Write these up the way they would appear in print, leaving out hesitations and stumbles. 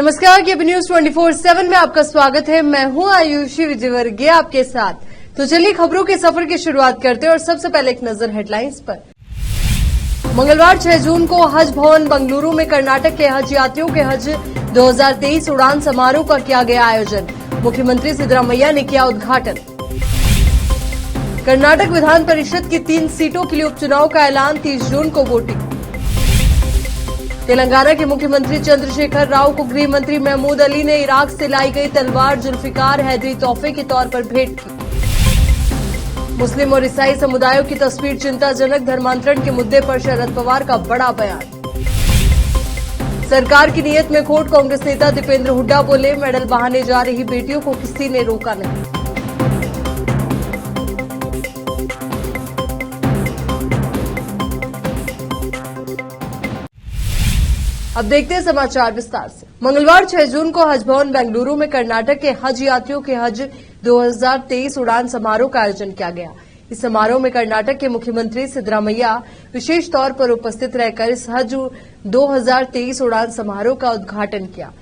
नमस्कार, KP news 24/7 में आपका स्वागत है। मैं हूं आयुषी विजयवर्गीय आपके साथ। तो चलिए खबरों के सफर की शुरुआत करते हैं और सबसे पहले एक नजर हेडलाइंस पर। मंगलवार 6 जून को हज भवन बेंगलुरु में कर्नाटक के हज यात्रियों के हज 2023 उड़ान समारोह का किया गया आयोजन। मुख्यमंत्री सिद्धरामैया ने किया उद्घाटन। कर्नाटक विधान परिषद की 3 सीटों के लिए उपचुनाव का ऐलान, 30 जून को वोटिंग। तेलंगाना के मुख्यमंत्री चंद्रशेखर राव को गृह मंत्री महमूद अली ने इराक से लाई गई तलवार जुल्फिकार हैदरी तोहफे के तौर पर भेंट की। मुस्लिम और ईसाई समुदायों की तस्वीर चिंताजनक, धर्मांतरण के मुद्दे पर शरद पवार का बड़ा बयान। सरकार की नीयत में खोट, कांग्रेस नेता दीपेंद्र हुड्डा बोले, मेडल बहाने जा रही बेटियों को किसी ने रोका नहीं। अब देखते हैं समाचार विस्तार से। मंगलवार 6 जून को हज भवन बेंगलुरु में कर्नाटक के हज यात्रियों के हज 2023 उड़ान समारोह का आयोजन किया गया। इस समारोह में कर्नाटक के मुख्यमंत्री सिद्धरामैया विशेष तौर पर उपस्थित रहकर इस हज 2023 उड़ान समारोह का उद्घाटन किया।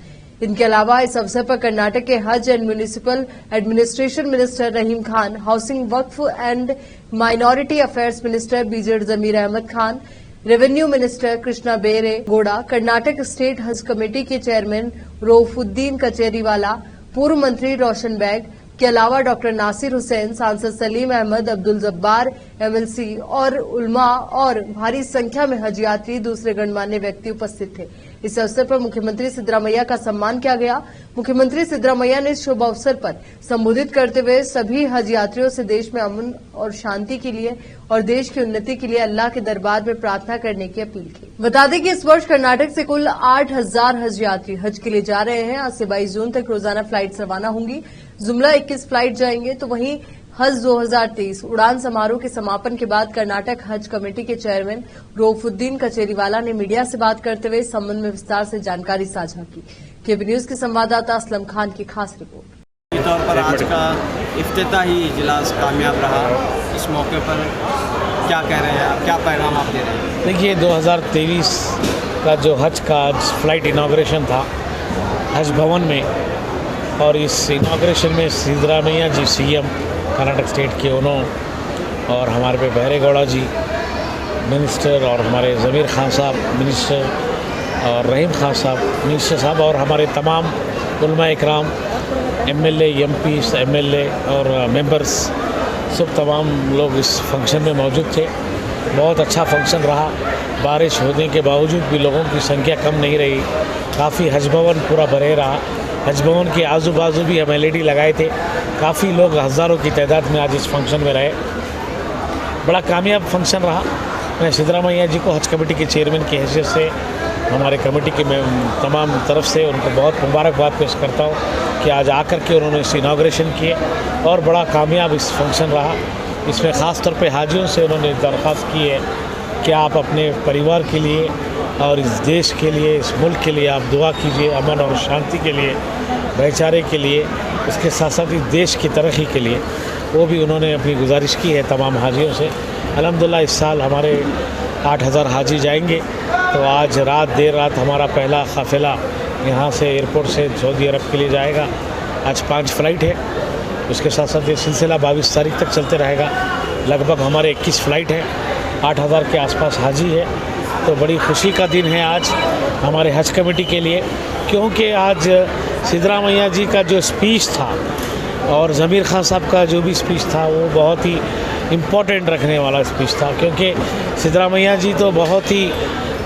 इनके अलावा इस अवसर पर कर्नाटक के Haj and municipal administration minister Rahim Khan, housing, Waqf and minority affairs minister BZ Zameer Ahmed Khan, revenue minister Krishna Byre Gowda, Karnataka state Haj committee के चेयरमैन रऊफुद्दीन कचेरीवाला, पूर्व मंत्री रोशन बेग के अलावा डॉक्टर नासिर हुसैन, सांसद सलीम अहमद, अब्दुल जब्बार एमएलसी और उलमा और भारी संख्या में हज यात्री, दूसरे गणमान्य व्यक्ति उपस्थित थे। इस अवसर पर मुख्यमंत्री सिद्धरामैया का सम्मान किया गया। मुख्यमंत्री सिद्धरामैया ने इस शुभ अवसर पर संबोधित करते हुए सभी हज यात्रियों से देश में अमन और शांति के लिए और देश की उन्नति के लिए अल्लाह के दरबार में प्रार्थना करने की अपील की। बता दें कि इस वर्ष कर्नाटक से कुल 8,000 हज यात्री हज के लिए जा रहे हैं। आज से 22 जून तक रोजाना फ्लाइट रवाना होंगी। जुमला 21 फ्लाइट जाएंगे। तो वहीं हज 2023 उड़ान समारोह के समापन के बाद कर्नाटक हज कमेटी के चेयरमैन रऊफुद्दीन कचेरीवाला ने मीडिया से बात करते हुए इस संबंध में विस्तार से जानकारी साझा की। केपी न्यूज के संवाददाता असलम खान की खास रिपोर्ट। तौर पर आज का इफ्तिताही इजलास कामयाब रहा। इस मौके पर क्या कह रहे हैं, क्या पैगाम आप दे रहे हैं? देखिए, 2023 का जो हज का आज फ्लाइट इनाग्रेशन था हज भवन में, और इस इनाग्रेशन में सिद्धरामैया जी सीएम कर्नाटक स्टेट के उन्होंने और हमारे पे बहरे गौड़ा जी मिनिस्टर और हमारे ज़मीर खान साहब मिनिस्टर और रहीम खान साहब मिनिस्टर साहब और हमारे तमाम उलमा इकराम, एमएलए, एमपीस, एमएलए और मेंबर्स सब तमाम लोग इस फंक्शन में मौजूद थे। बहुत अच्छा फंक्शन रहा। बारिश होने के बावजूद भी लोगों की संख्या कम नहीं रही। काफ़ी हज भवन पूरा भरे रहा। हज भवन के आजू बाजू भी हम एलईडी लगाए थे। काफ़ी लोग हज़ारों की तादाद में आज इस फंक्शन में रहे। बड़ा कामयाब फंक्शन रहा। मैं सिद्धरामैया जी को हज कमेटी के चेयरमैन की हैसियत से हमारे कमेटी के तमाम तरफ से उनको बहुत मुबारकबाद पेश करता हूँ कि आज आकर के उन्होंने इस इनाग्रेशन किए और बड़ा कामयाब इस फंक्शन रहा। इसमें ख़ास तौर पे हाजियों से उन्होंने दरख्वास्त की है कि आप अपने परिवार के लिए और इस देश के लिए, इस मुल्क के लिए आप दुआ कीजिए, अमन और शांति के लिए, भाईचारे के लिए, इसके साथ साथ इस देश की तरक्की के लिए। वो भी उन्होंने अपनी गुजारिश की है तमाम हाजियों से। अल्हम्दुलिल्लाह इस साल हमारे 8,000 हाजी जाएंगे। तो आज देर रात हमारा पहला काफ़िला यहाँ से एयरपोर्ट से सऊदी अरब के लिए जाएगा। आज 5 फ्लाइट है। उसके साथ साथ ये सिलसिला 22 तारीख तक चलते रहेगा। लगभग हमारे 21 फ़्लाइट हैं। 8,000 के आसपास हाजी है। तो बड़ी खुशी का दिन है आज हमारे हज कमेटी के लिए, क्योंकि आज सिद्धरामैया जी का जो स्पीच था और ज़मीर खान साहब का जो भी स्पीच था वो बहुत ही इम्पोर्टेंट रखने वाला स्पीच था। क्योंकि सिद्धरामैया जी तो बहुत ही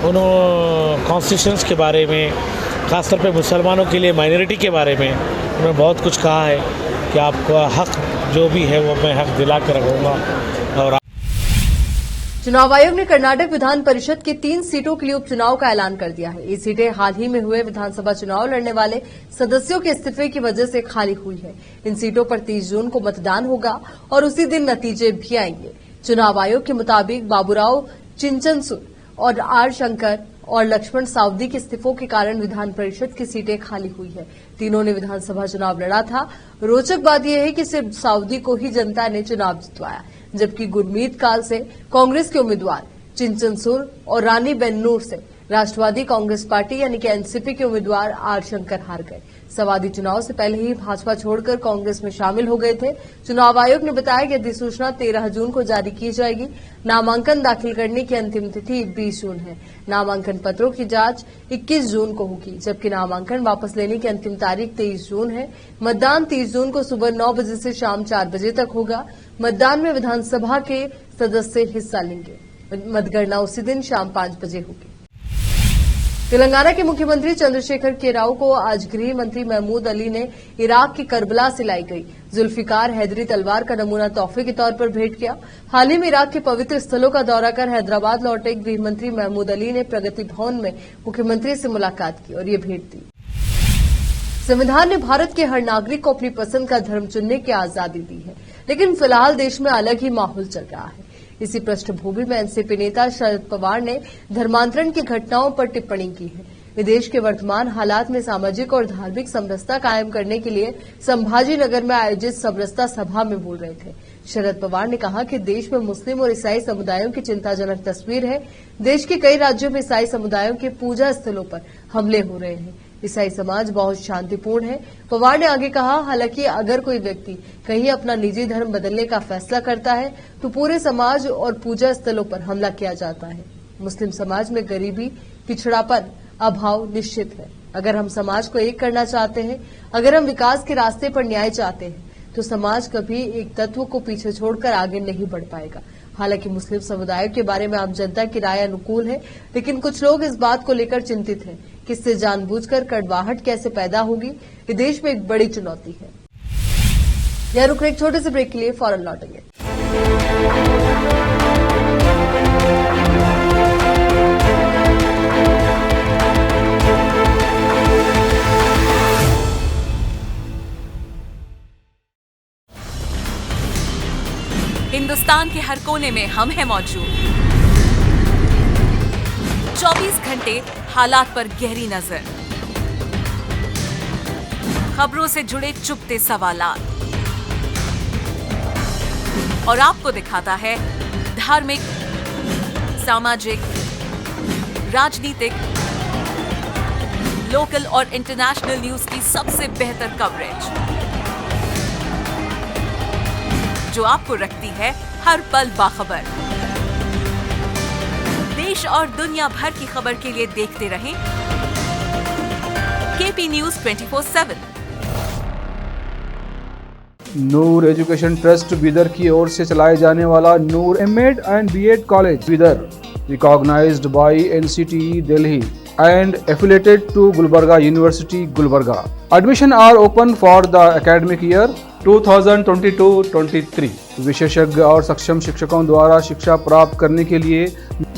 उन्होंने कॉन्स्टिट्यूशंस के बारे में, ख़ासतौर पे मुसलमानों के लिए, माइनॉरिटी के बारे में उन्होंने बहुत कुछ कहा है कि आपका हक़ जो भी है वो मैं हक़ दिला कर रखूँगा। और चुनाव आयोग ने कर्नाटक विधान परिषद की 3 सीटों के लिए उपचुनाव का ऐलान कर दिया है। ये सीटें हाल ही में हुए विधानसभा चुनाव लड़ने वाले सदस्यों के इस्तीफे की वजह से खाली हुई है। इन सीटों पर 30 जून को मतदान होगा और उसी दिन नतीजे भी आएंगे। चुनाव आयोग के मुताबिक बाबूराव चिंचनसूर और आर शंकर और लक्ष्मण सावदी के इस्तीफों के कारण विधान परिषद की सीटें खाली हुई है। तीनों ने विधानसभा चुनाव लड़ा था। रोचक बात यह है कि सिर्फ सावदी को ही जनता ने चुनाव जितवाया, जबकि गुरमीत काल से कांग्रेस के उम्मीदवार चिंचनसूर और रानी बेन्नूर से राष्ट्रवादी कांग्रेस पार्टी यानी कि एनसीपी के उम्मीदवार आर शंकर हार गए। सवादी चुनाव से पहले ही भाजपा छोड़कर कांग्रेस में शामिल हो गए थे। चुनाव आयोग ने बताया कि अधिसूचना 13 जून को जारी की जाएगी। नामांकन दाखिल करने की अंतिम तिथि 20 जून है। नामांकन पत्रों की जांच 21 जून को होगी, जबकि नामांकन वापस लेने की अंतिम तारीख 23 जून है। मतदान 30 जून को सुबह 9 बजे से शाम 4 बजे तक होगा। मतदान में विधानसभा के सदस्य हिस्सा लेंगे। मतगणना उसी दिन शाम 5 बजे होगी। तेलंगाना के मुख्यमंत्री चंद्रशेखर के राव को आज गृह मंत्री महमूद अली ने इराक के करबला से लाई गई जुल्फिकार हैदरी तलवार का नमूना तोहफे के तौर पर भेंट किया। हाल ही में इराक के पवित्र स्थलों का दौरा कर हैदराबाद लौटे गृह मंत्री महमूद अली ने प्रगति भवन में मुख्यमंत्री से मुलाकात की और ये भेंट दी। संविधान ने भारत के हर नागरिक को अपनी पसंद का धर्म चुनने की आजादी दी है, लेकिन फिलहाल देश में अलग ही माहौल चल रहा है। इसी पृष्ठभूमि में एनसीपी नेता शरद पवार ने धर्मांतरण की घटनाओं पर टिप्पणी की है। वे देश के वर्तमान हालात में सामाजिक और धार्मिक समरसता कायम करने के लिए संभाजी नगर में आयोजित समरसता सभा में बोल रहे थे। शरद पवार ने कहा कि देश में मुस्लिम और ईसाई समुदायों की चिंताजनक तस्वीर है। देश के कई राज्यों में ईसाई समुदायों के पूजा स्थलों पर हमले हो रहे हैं। ईसाई समाज बहुत शांतिपूर्ण है। पवार ने आगे कहा, हालांकि अगर कोई व्यक्ति कहीं अपना निजी धर्म बदलने का फैसला करता है तो पूरे समाज और पूजा स्थलों पर हमला किया जाता है। मुस्लिम समाज में गरीबी, पिछड़ापन, अभाव निश्चित है। अगर हम समाज को एक करना चाहते हैं, अगर हम विकास के रास्ते पर न्याय चाहते हैं, तो समाज कभी एक तत्व को पीछे छोड़कर आगे नहीं बढ़ पाएगा। हालांकि मुस्लिम समुदाय के बारे में आम जनता की राय अनुकूल है, लेकिन कुछ लोग इस बात को लेकर चिंतित हैं कि इससे जानबूझकर कड़वाहट कैसे पैदा होगी। ये देश में एक बड़ी चुनौती है। यह रुक एक छोटे से ब्रेक के लिए फौरन लौटेंगे। हिंदुस्तान के हर कोने में हम हैं मौजूद। 24 घंटे हालात पर गहरी नजर, खबरों से जुड़े चुपते सवालात और आपको दिखाता है धार्मिक, सामाजिक, राजनीतिक, लोकल और इंटरनेशनल न्यूज की सबसे बेहतर कवरेज, जो आपको रखती है हर पल बाखबर। देश और दुनिया भर की खबर के लिए देखते रहें KP news 24/7। Noor education trust Bidar की ओर से चलाए जाने वाला Noor MEd and BEd college Bidar, recognized by NCTE Delhi and affiliated to Gulbarga University, Gulbarga. Admission are open for the academic year 2022-23. विशेषज्ञ और सक्षम शिक्षकों द्वारा शिक्षा प्राप्त करने के लिए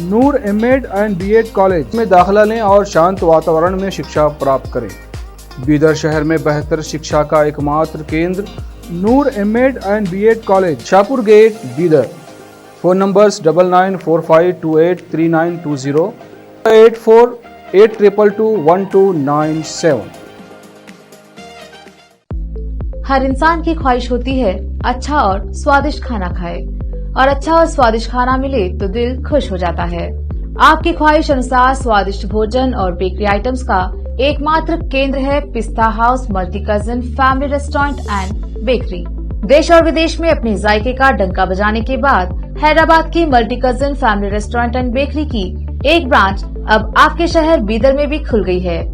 नूर एमएड एंड बीएड कॉलेज में दाखिला लें और शांत वातावरण में शिक्षा प्राप्त करें। बीदर शहर में बेहतर शिक्षा का एकमात्र केंद्र Noor MEd and BEd college, Shahpur gate, Bidar. Phone numbers 9945283920 8482221297। हर इंसान की ख्वाहिश होती है अच्छा और स्वादिष्ट खाना खाए, और अच्छा और स्वादिष्ट खाना मिले तो दिल खुश हो जाता है। आपकी ख्वाहिश अनुसार स्वादिष्ट भोजन और बेकरी आइटम्स का एकमात्र केंद्र है पिस्ता house multi cousin family restaurant and bakery. देश और विदेश में अपने जायके का डंका बजाने के बाद हैदराबाद की multi cousin family restaurant and bakery की एक ब्रांच अब आपके शहर बीदर में भी खुल गई है।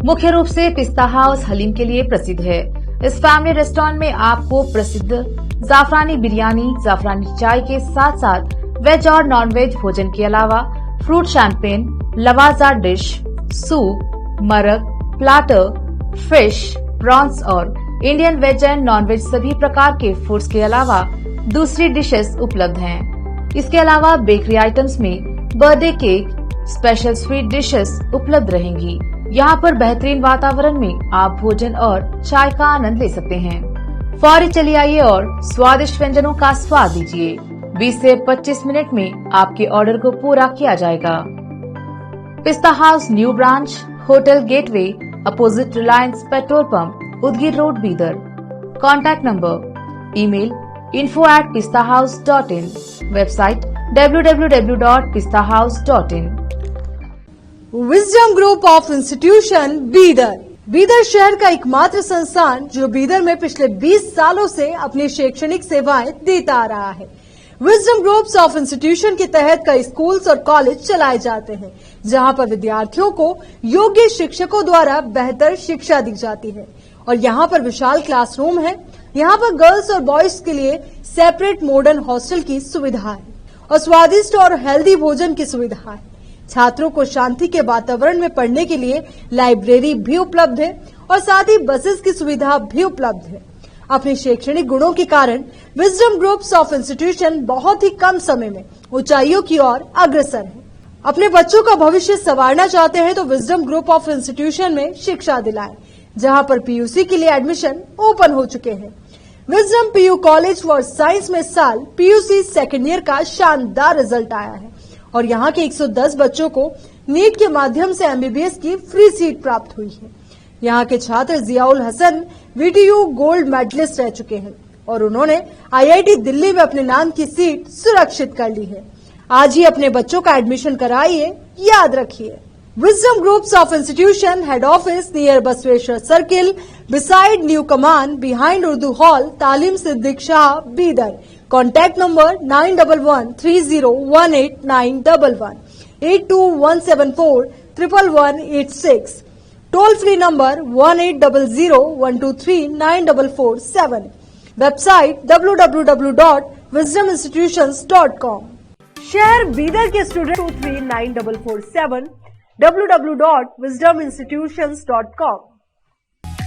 मुख्य रूप से पिस्ता हाउस हलीम के लिए प्रसिद्ध है। इस फैमिली रेस्टोरेंट में आपको प्रसिद्ध जाफरानी बिरयानी, जाफरानी चाय के साथ साथ वेज और नॉन वेज भोजन के अलावा फ्रूट शैंपेन, लवाजा डिश, सूप, मरक, प्लाटर, फिश, प्रॉन्स और Indian veg and non veg सभी प्रकार के फूड्स के अलावा दूसरी डिशेस उपलब्ध हैं। इसके अलावा बेकरी आइटम्स में birthday cake, special sweet dishes उपलब्ध रहेंगी। यहाँ पर बेहतरीन वातावरण में आप भोजन और चाय का आनंद ले सकते हैं। फौरी चलिए आइए और स्वादिष्ट व्यंजनों का स्वाद लीजिए। 20 से 25 मिनट में आपके ऑर्डर को पूरा किया जाएगा। पिस्ता house new branch, hotel gateway, opposite Reliance petrol pump, Udgir road, Bidar. Contact number, email info@pistahouse.in, website www.pistahouse.in। Wisdom group of institution Bidar. Bidar शहर का एकमात्र संस्थान जो बीदर में पिछले 20 सालों से अपनी शैक्षणिक सेवाएं देता आ रहा है। विजडम ग्रुप्स ऑफ इंस्टीट्यूशन के तहत कई स्कूल्स और कॉलेज चलाए जाते हैं, जहां पर विद्यार्थियों को योग्य शिक्षकों द्वारा बेहतर शिक्षा दी जाती है। और यहाँ पर विशाल क्लासरूम है। यहाँ पर गर्ल्स और बॉयज के लिए सेपरेट मॉडर्न हॉस्टल की सुविधा है और स्वादिष्ट और हेल्दी भोजन की सुविधा है। छात्रों को शांति के वातावरण में पढ़ने के लिए लाइब्रेरी भी उपलब्ध है और साथ ही बसेस की सुविधा भी उपलब्ध है। अपने शैक्षणिक गुणों के कारण विजडम ग्रुप्स ऑफ इंस्टीट्यूशन बहुत ही कम समय में ऊंचाइयों की ओर अग्रसर है। अपने बच्चों का भविष्य संवारना चाहते हैं तो विजडम ग्रुप ऑफ इंस्टीट्यूशन में शिक्षा दिलाएं, जहां पर पीयूसी के लिए एडमिशन ओपन हो चुके हैं। Wisdom PU college for science में इस साल पीयूसी सेकेंड ईयर का शानदार रिजल्ट आया है और यहाँ के 110 बच्चों को नीट के माध्यम से एमबीबीएस की फ्री सीट प्राप्त हुई है। यहाँ के छात्र Ziaul Hasan VTU gold medallist रह चुके हैं और उन्होंने आईआईटी दिल्ली में अपने नाम की सीट सुरक्षित कर ली है। आज ही अपने बच्चों का एडमिशन कराइए, याद रखिए। Wisdom groups of institution head office near Basaveshwar circle beside new कमान बिहाइंड उर्दू हॉल तालीम Siddiq Shah Bidar. Contact number 9113018911 8217411186। Toll free number 180012394447। Website www.wisdominstitutions.com। शहर बीदर के स्टूडेंट 239447 www.wisdominstitutions.com।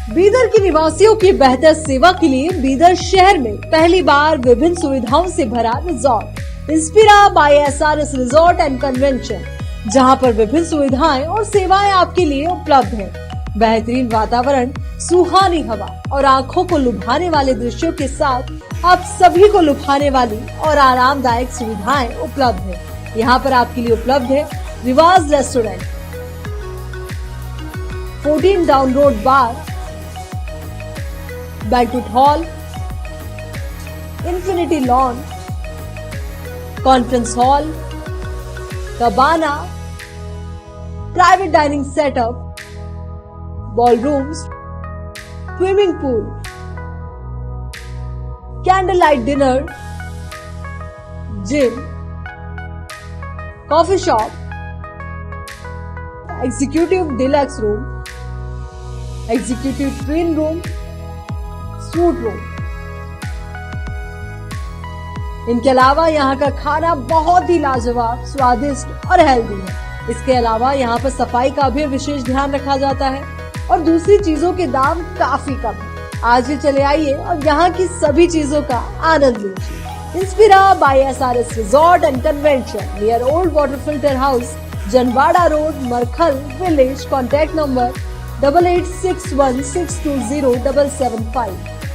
बीदर के निवासियों की बेहतर सेवा के लिए बीदर शहर में पहली बार विभिन्न सुविधाओं से भरा resort Inspira by SRS resort and convention, जहां पर विभिन्न सुविधाएं और सेवाएं आपके लिए उपलब्ध हैं। बेहतरीन वातावरण, सुहानी हवा और आंखों को लुभाने वाले दृश्यों के साथ आप सभी को लुभाने वाली और आरामदायक सुविधाएं उपलब्ध है। यहाँ पर आपके लिए उपलब्ध है Riwaz restaurant, 14 down road bar, banquet hall, infinity lawn, conference hall, cabana, private dining setup, ballrooms, swimming pool, candle light dinner, gym, coffee shop, executive deluxe room, executive twin room, suite room. इनके अलावा यहाँ का खाना बहुत ही लाजवाब, स्वादिष्ट और healthy है। इसके अलावा यहाँ पर सफाई का भी विशेष ध्यान रखा जाता है और दूसरी चीजों के दाम काफी कम है। आज ही चले आइए और यहाँ की सभी चीजों का आनंद लीजिए। Inspira by SRS resort and convention near old water filter house, Janwada road, Markhal village. Contact number 8861620775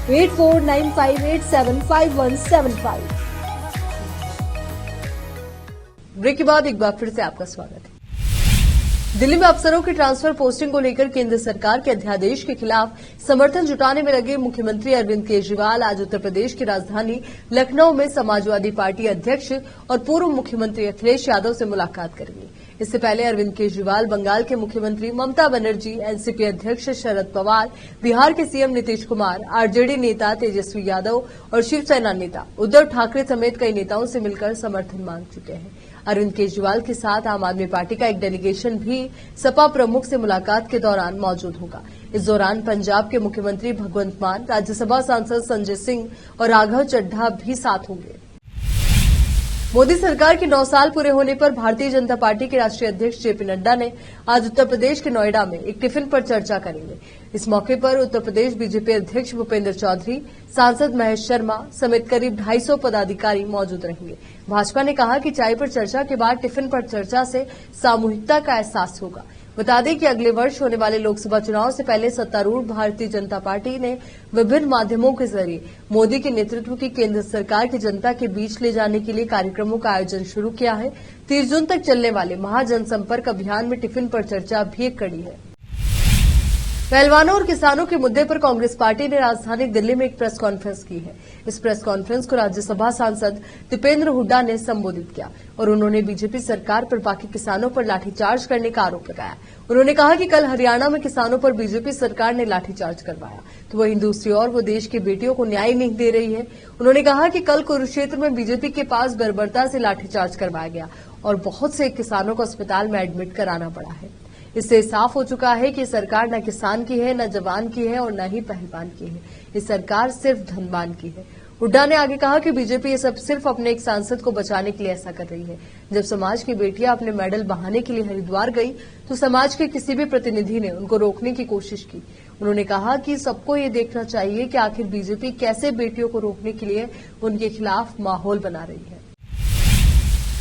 8495875175। Break के बाद एक बार फिर से आपका स्वागत है। दिल्ली में अफसरों की ट्रांसफर पोस्टिंग को लेकर केंद्र सरकार के अध्यादेश के खिलाफ समर्थन जुटाने में लगे मुख्यमंत्री अरविंद केजरीवाल आज उत्तर प्रदेश की राजधानी लखनऊ में समाजवादी पार्टी अध्यक्ष और पूर्व मुख्यमंत्री अखिलेश यादव से मुलाकात करेंगे। इससे पहले अरविंद केजरीवाल बंगाल के मुख्यमंत्री ममता बनर्जी, एनसीपी अध्यक्ष शरद पवार, बिहार के सीएम नीतीश कुमार, आरजेडी नेता तेजस्वी यादव और शिवसेना नेता उद्धव ठाकरे समेत कई नेताओं से मिलकर समर्थन मांग चुके हैं। अरविंद केजरीवाल के साथ आम आदमी पार्टी का एक डेलीगेशन भी सपा प्रमुख से मुलाकात के दौरान मौजूद होगा। इस दौरान पंजाब के मुख्यमंत्री भगवंत मान, राज्यसभा सांसद संजय सिंह और राघव चड्ढा भी साथ होंगे। मोदी सरकार के 9 साल पूरे होने पर भारतीय जनता पार्टी के राष्ट्रीय अध्यक्ष जेपी नड्डा ने आज उत्तर प्रदेश के नोएडा में एक टिफिन पर चर्चा करेंगे। इस मौके पर उत्तर प्रदेश बीजेपी अध्यक्ष भूपेंद्र चौधरी, सांसद महेश शर्मा समेत करीब 250 पदाधिकारी मौजूद रहेंगे। भाजपा ने कहा कि चाय पर चर्चा के बाद टिफिन पर चर्चा से सामूहिकता का एहसास होगा। बता दें कि अगले वर्ष होने वाले लोकसभा चुनाव से पहले सत्तारूढ़ भारतीय जनता पार्टी ने विभिन्न माध्यमों के जरिए मोदी के नेतृत्व की केंद्र सरकार की जनता के बीच ले जाने के लिए कार्यक्रमों का आयोजन शुरू किया है। 30 जून तक चलने वाले महाजनसंपर्क अभियान में टिफिन पर चर्चा भी एक कड़ी है। पहलवानों और किसानों के मुद्दे पर कांग्रेस पार्टी ने राजधानी दिल्ली में एक प्रेस कॉन्फ्रेंस की है। इस प्रेस कॉन्फ्रेंस को राज्यसभा सांसद दीपेंद्र हुड्डा ने संबोधित किया और उन्होंने बीजेपी सरकार पर बाकी किसानों पर लाठीचार्ज करने का आरोप लगाया। उन्होंने कहा कि कल हरियाणा में किसानों पर बीजेपी सरकार ने लाठीचार्ज करवाया तो वहीं दूसरी ओर वो देश की बेटियों को न्याय नहीं दे रही है। उन्होंने कहा कि कल कुरुक्षेत्र में बीजेपी के पास बर्बरता से लाठीचार्ज करवाया गया और बहुत से किसानों को अस्पताल में एडमिट कराना पड़ा है। इससे साफ हो चुका है कि सरकार न किसान की है, न जवान की है और न ही पहलवान की है। ये सरकार सिर्फ धनवान की है। हुड्डा ने आगे कहा कि बीजेपी ये सब सिर्फ अपने एक सांसद को बचाने के लिए ऐसा कर रही है। जब समाज की बेटियां अपने मेडल बहाने के लिए हरिद्वार गई तो समाज के किसी भी प्रतिनिधि ने उनको रोकने की कोशिश की। उन्होंने कहा कि सबको ये देखना चाहिए कि आखिर बीजेपी कैसे बेटियों को रोकने के लिए उनके खिलाफ माहौल बना रही है।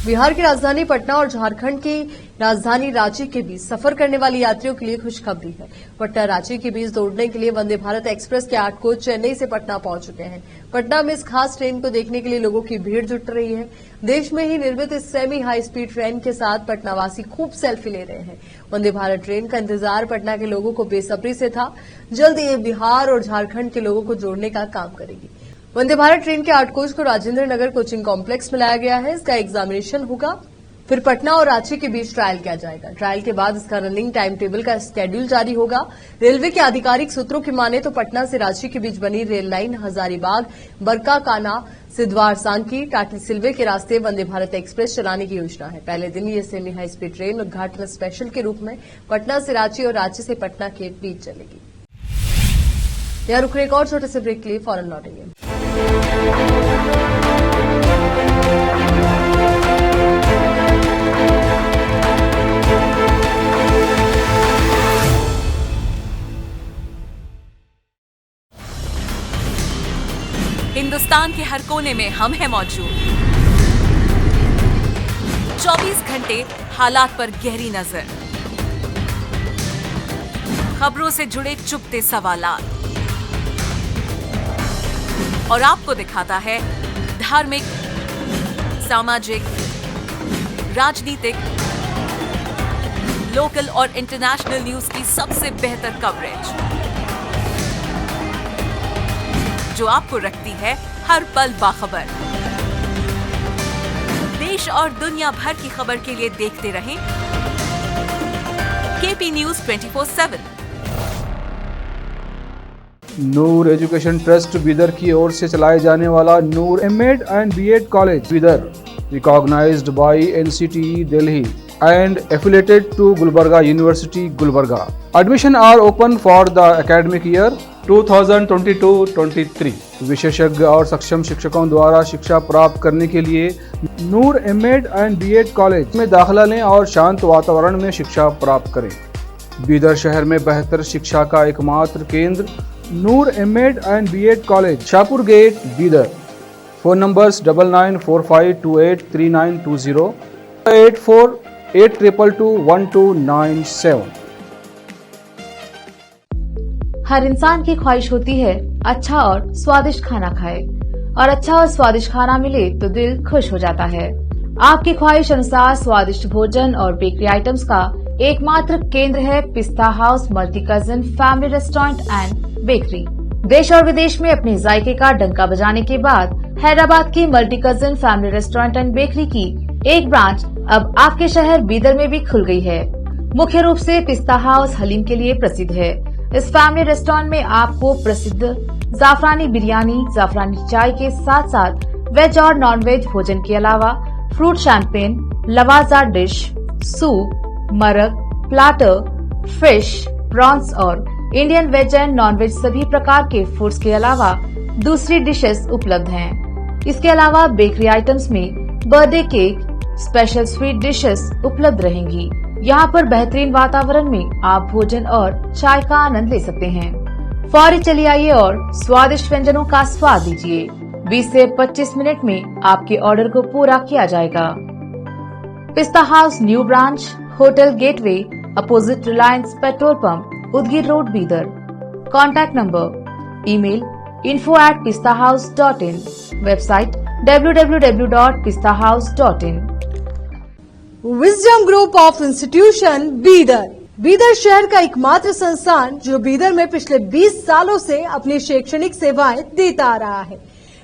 बिहार की राजधानी पटना और झारखंड की राजधानी रांची के बीच सफर करने वाले यात्रियों के लिए खुशखबरी है। पटना रांची के बीच दौड़ने के लिए वंदे भारत एक्सप्रेस के 8 कोच चेन्नई से पटना पहुंच चुके हैं। पटना में इस खास ट्रेन को देखने के लिए लोगों की भीड़ जुट रही है। देश में ही निर्मित इस सेमी हाई स्पीड ट्रेन के साथ पटनावासी खूब सेल्फी ले रहे हैं। वंदे भारत ट्रेन का इंतजार पटना के लोगों को बेसब्री से था। जल्द ये बिहार और झारखंड के लोगों को जोड़ने का काम करेगी। वंदे भारत ट्रेन के 8 कोच को राजेंद्र नगर कोचिंग कॉम्प्लेक्स में लाया गया है। इसका एग्जामिनेशन होगा, फिर पटना और रांची के बीच ट्रायल किया जाएगा। ट्रायल के बाद इसका रनिंग टाइम टेबल का स्केड्यूल जारी होगा। रेलवे के आधिकारिक सूत्रों की माने तो पटना से रांची के बीच बनी रेल लाइन हजारीबाग, बरकाकाना, सिद्धवार सांकी, टाटी सिलवे के रास्ते वंदे भारत एक्सप्रेस चलाने की योजना है। पहले दिन ये सेमी हाई स्पीड ट्रेन उद्घाटन स्पेशल के रूप में पटना से रांची और रांची से पटना के बीच चलेगी। यहां रुक रहे एक और छोटे से ब्रेक के लिए फौरन लौटेंगे। हिंदुस्तान के हर कोने में हम हैं मौजूद। 24 घंटे हालात पर गहरी नजर, खबरों से जुड़े चुभते सवालात और आपको दिखाता है धार्मिक, सामाजिक, राजनीतिक, लोकल और इंटरनेशनल न्यूज की सबसे बेहतर कवरेज जो आपको रखती है हर पल बाखबर। देश और दुनिया भर की खबर के लिए देखते रहें KP news 24/7। Noor education trust Bidar की ओर से चलाए जाने वाला Noor MEd and BEd college Bidar, recognized by NCTE Delhi and affiliated to Gulbarga University, Gulbarga. Admission are open for the academic year 2022-23. विशेषज्ञ और सक्षम शिक्षकों द्वारा शिक्षा प्राप्त करने के लिए नूर एमएड एंड बीएड कॉलेज में दाखिला लें और शांत वातावरण में शिक्षा प्राप्त करें। बीदर शहर में बेहतर शिक्षा का एकमात्र केंद्र Noor MEd and BEd college, Shahpur gate, Bidar. Phone numbers 9945283920, 8482221297। हर इंसान की ख्वाहिश होती है अच्छा और स्वादिष्ट खाना खाए और अच्छा और स्वादिष्ट खाना मिले तो दिल खुश हो जाता है। आपकी ख्वाहिश अनुसार स्वादिष्ट भोजन और बेकरी आइटम्स का एकमात्र केंद्र है पिस्ता house multi cousin family restaurant and bakery. देश और विदेश में अपने जायके का डंका बजाने के बाद हैदराबाद की multi cousin family restaurant and bakery की एक ब्रांच अब आपके शहर बीदर में भी खुल गई है। मुख्य रूप से पिस्ता हाउस हलीम के लिए प्रसिद्ध है। इस फैमिली रेस्टोरेंट में आपको प्रसिद्ध जाफरानी बिरयानी, जाफरानी चाय के साथ साथ वेज और नॉन वेज भोजन के अलावा फ्रूट शैंपेन, लवाजा डिश, सूप, मरक, प्लाटर, फिश, प्रॉन्स और Indian veg and non veg सभी प्रकार के फूड्स के अलावा दूसरी डिशेस उपलब्ध हैं। इसके अलावा बेकरी आइटम्स में birthday cake, special sweet dishes उपलब्ध रहेंगी। यहाँ पर बेहतरीन वातावरण में आप भोजन और चाय का आनंद ले सकते हैं। फौरी चलिए आइए और स्वादिष्ट व्यंजनों का स्वाद लीजिए। 20 से 25 मिनट में आपके ऑर्डर को पूरा किया जाएगा। पिस्ता house new branch, hotel gateway, opposite Reliance petrol pump, Udgir road, Bidar. Contact number, email info@pistahouse.in, website www.pistahouse.in। Wisdom group of institution Bidar, Bidar शहर का एकमात्र संस्थान जो बीदर में पिछले 20 सालों से अपनी शैक्षणिक सेवाएं देता आ रहा है।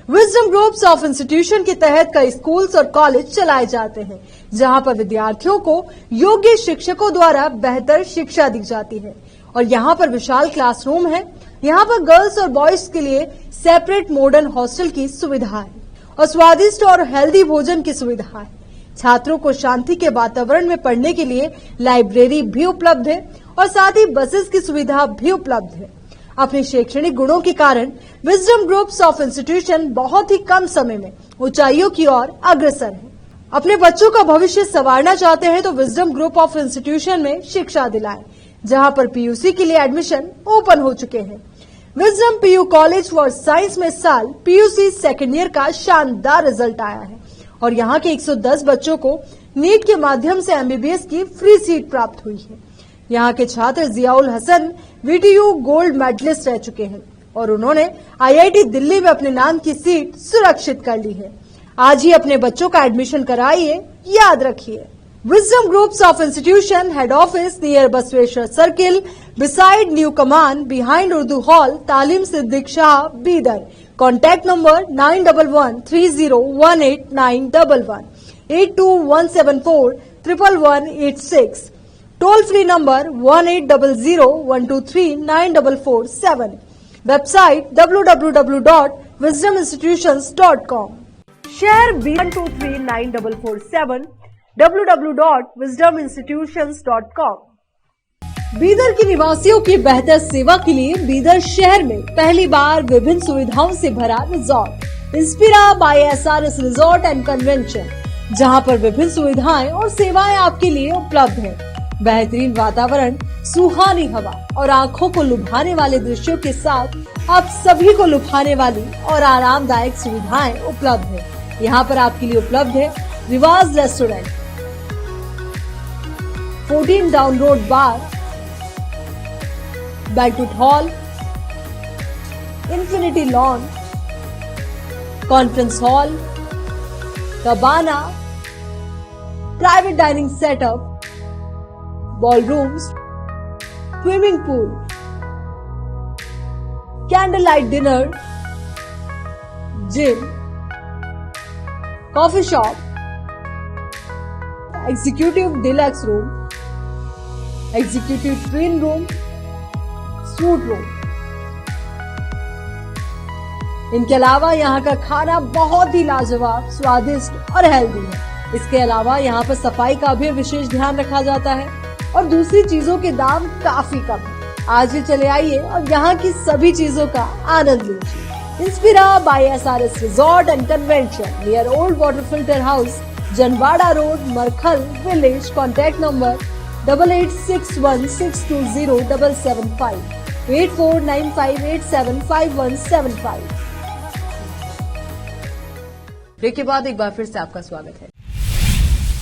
विजडम ग्रुप्स ऑफ इंस्टीट्यूशन के तहत कई स्कूल्स और कॉलेज चलाए जाते हैं, जहां पर विद्यार्थियों को योग्य शिक्षकों द्वारा बेहतर शिक्षा दी जाती है। और यहाँ पर विशाल क्लासरूम है। यहाँ पर गर्ल्स और बॉयज के लिए सेपरेट मॉडर्न हॉस्टल की सुविधा है और स्वादिष्ट और हेल्दी भोजन की सुविधा है। छात्रों को शांति के वातावरण में पढ़ने के लिए लाइब्रेरी भी उपलब्ध है और साथ ही बसेस की सुविधा भी उपलब्ध है। अपने शैक्षणिक गुणों के कारण विजडम ग्रुप्स ऑफ इंस्टीट्यूशन बहुत ही कम समय में ऊंचाइयों की ओर अग्रसर है। अपने बच्चों का भविष्य संवारना चाहते हैं तो विजडम ग्रुप ऑफ इंस्टीट्यूशन में शिक्षा दिलाएं, जहां पर पीयूसी के लिए एडमिशन ओपन हो चुके हैं। Wisdom PU college for science में इस साल पीयूसी सेकेंड ईयर का शानदार रिजल्ट आया है और यहाँ के 110 बच्चों को नीट के माध्यम से एमबीबीएस की फ्री सीट प्राप्त हुई है। यहाँ के छात्र Ziaul Hasan VTU gold medallist रह चुके हैं और उन्होंने आईआईटी दिल्ली में अपने नाम की सीट सुरक्षित कर ली है। आज ही अपने बच्चों का एडमिशन कराइए, याद रखिए। Wisdom groups of institution head office near Basaveshwar circle beside new कमान बिहाइंड उर्दू हॉल तालीम Siddiq Shah Bidar. Contact number 9130189111 8217411186। Toll free number 180012394447। Website www.wisdominstitutions.com। शहर 123947 www.wisdominstitutions.com। बीदर के निवासियों की बेहतर सेवा के लिए बीदर शहर में पहली बार विभिन्न सुविधाओं से भरा resort Inspira by SRS resort and convention, जहां पर विभिन्न सुविधाएं और सेवाएं आपके लिए उपलब्ध है। बेहतरीन वातावरण, सुहानी हवा और आंखों को लुभाने वाले दृश्यों के साथ आप सभी को लुभाने वाली और आरामदायक सुविधाएं उपलब्ध है। यहाँ पर आपके लिए उपलब्ध है Riwaz restaurant, 14 down road bar, banquet hall, infinity lawn, conference hall, cabana, private dining setup, ballrooms, swimming pool, candle light dinner, gym, coffee shop, executive deluxe room, executive twin room, suite room. इनके अलावा यहाँ का खाना बहुत ही लाजवाब, स्वादिष्ट और healthy है। इसके अलावा यहाँ पर सफाई का भी विशेष ध्यान रखा जाता है और दूसरी चीजों के दाम काफी कम है। आज ही चले आइए और यहाँ की सभी चीजों का आनंद लीजिए। Inspira by SRS resort and convention near old water filter house, Janwada road, Markhal village. Contact number 8861620775 8495875175। Break के बाद एक बार फिर से आपका स्वागत है।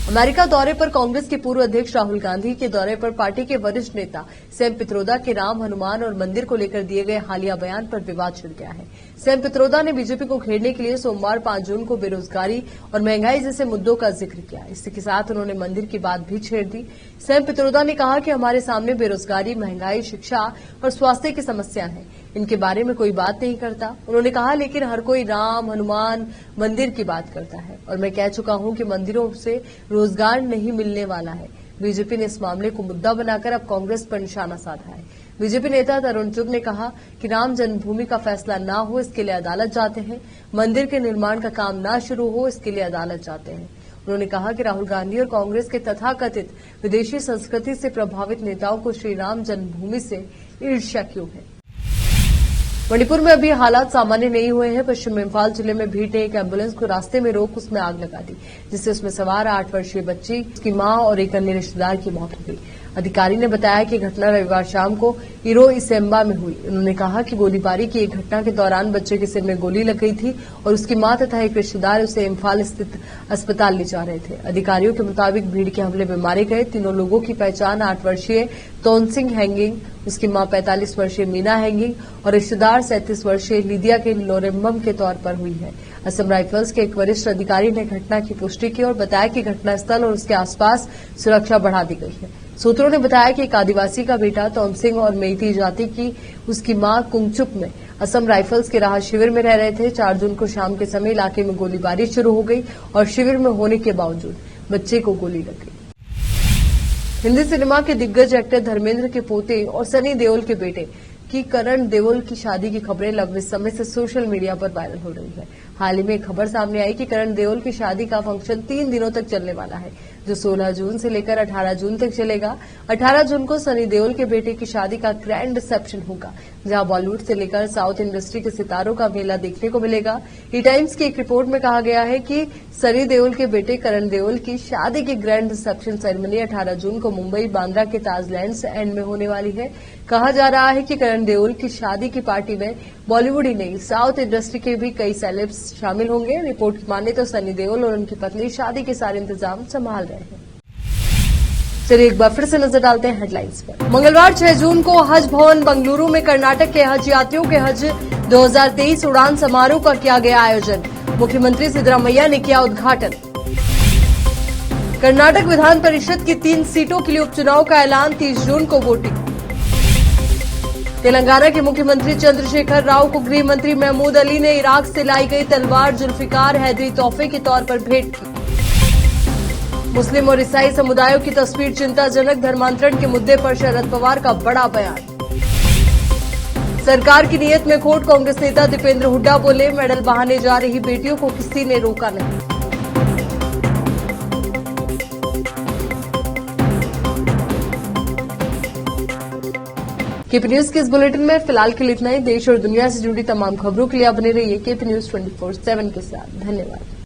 अमेरिका दौरे पर कांग्रेस के पूर्व अध्यक्ष राहुल गांधी के दौरे पर पार्टी के वरिष्ठ नेता सैम पित्रोदा के राम, हनुमान और मंदिर को लेकर दिए गए हालिया बयान पर विवाद छिड़ गया है। सैम पित्रोदा ने बीजेपी को घेरने के लिए सोमवार 5 जून को बेरोजगारी और महंगाई जैसे मुद्दों का जिक्र किया। इसी के साथ उन्होंने मंदिर की बात भी छेड़ दी। सैम पित्रोदा ने कहा कि हमारे सामने बेरोजगारी, महंगाई, शिक्षा और स्वास्थ्य की समस्या है, इनके बारे में कोई बात नहीं करता। उन्होंने कहा लेकिन हर कोई राम, हनुमान, मंदिर की बात करता है और मैं कह चुका हूं कि मंदिरों से रोजगार नहीं मिलने वाला है। बीजेपी ने इस मामले को मुद्दा बनाकर अब कांग्रेस पर निशाना साधा है। बीजेपी नेता तरुण चुग ने कहा कि राम जन्मभूमि का फैसला ना हो, इसके लिए अदालत जाते हैं। मंदिर के निर्माण का काम ना शुरू हो, इसके लिए अदालत जाते हैं। उन्होंने कहा कि राहुल गांधी और कांग्रेस के तथाकथित विदेशी संस्कृति से प्रभावित नेताओं को श्री राम जन्मभूमि से ईर्ष्या क्यों है। मणिपुर में अभी हालात सामान्य नहीं हुए हैं। पश्चिम इम्फाल जिले में भीड़ ने एक एम्बुलेंस को रास्ते में रोक उसमें आग लगा दी, जिससे उसमें सवार 8 वर्षीय बच्ची, उसकी मां और एक अन्य रिश्तेदार की मौत हो गई। अधिकारी ने बताया कि घटना रविवार शाम को इरो इसेम्बा में हुई। उन्होंने कहा कि गोलीबारी की एक घटना के दौरान बच्चे के सिर में गोली लग गई थी और उसकी मां तथा एक रिश्तेदार उसे इम्फाल स्थित अस्पताल ले जा रहे थे। अधिकारियों के मुताबिक भीड़ के हमले में मारे गए तीनों लोगों की पहचान 8 वर्षीय तोनसिंग हैंगिंग, उसकी मां 45 वर्षीय मीना हैंगिंग और रिश्तेदार 37 वर्षीय लिदिया के लोरेम्बम के तौर पर हुई है। असम राइफल्स के एक वरिष्ठ अधिकारी ने घटना की पुष्टि की और बताया कि घटनास्थल और उसके आसपास सुरक्षा बढ़ा दी गई है। सूत्रों ने बताया कि एक आदिवासी का बेटा तोमसिंह और मेइती जाति की उसकी मां कुंगचुप में असम राइफल्स के राहत शिविर में रह रहे थे। 4 जून को शाम के समय इलाके में गोलीबारी शुरू हो गई और शिविर में होने के बावजूद बच्चे को गोली लग गई। हिंदी सिनेमा के दिग्गज एक्टर धर्मेंद्र के पोते और सनी देओल के बेटे की करण देओल की शादी की खबरें लंबे समय से सोशल मीडिया पर वायरल हो रही है। हाल ही में एक खबर सामने आई कि करण देओल की शादी का फंक्शन 3 दिनों तक चलने वाला है, जो 16 जून से लेकर 18 जून तक चलेगा। 18 जून को सनी देओल के बेटे की शादी का ग्रैंड रिसेप्शन होगा, जहां बॉलीवुड से लेकर साउथ इंडस्ट्री के सितारों का मेला देखने को मिलेगा। ई टाइम्स की एक रिपोर्ट में कहा गया है कि सनी देओल के बेटे करण देओल की शादी की ग्रैंड रिसेप्शन सेरेमनी 18 जून को मुंबई बांद्रा के ताजलैंड्स एंड में होने वाली है। कहा जा रहा है कि करण देओल की शादी की पार्टी में बॉलीवुड ही नहीं, साउथ इंडस्ट्री के भी कई सेलेब्स शामिल होंगे। रिपोर्ट की माने तो सनी देओल और उनकी पत्नी शादी के सारे इंतजाम संभाल रहे हैं। चलिए एक बार फिर से नजर डालते हैं हेडलाइंस पर। मंगलवार 6 जून को हज भवन बेंगलुरु में कर्नाटक के हज यात्रियों के हज 2023 उड़ान समारोह का किया गया आयोजन। मुख्यमंत्री सिद्धरामैया ने किया उद्घाटन। कर्नाटक विधान परिषद की 3 सीटों के लिए उपचुनाव का ऐलान, 30 जून को वोटिंग। तेलंगाना के मुख्यमंत्री चंद्रशेखर राव को गृह मंत्री महमूद अली ने इराक से लाई गई तलवार जुल्फिकार हैदरी तोहफे के तौर पर भेंट की। मुस्लिम और ईसाई समुदायों की तस्वीर चिंताजनक, धर्मांतरण के मुद्दे पर शरद पवार का बड़ा बयान। सरकार की नीयत में खोट, कांग्रेस नेता दीपेंद्र हुड्डा बोले, मेडल बहाने जा रही बेटियों को किसी ने रोका नहीं। केपी न्यूज के इस बुलेटिन में फिलहाल के लिए इतना ही। देश और दुनिया से जुड़ी तमाम खबरों के लिए आप बने रहिए केपी न्यूज 24/7 के साथ। धन्यवाद।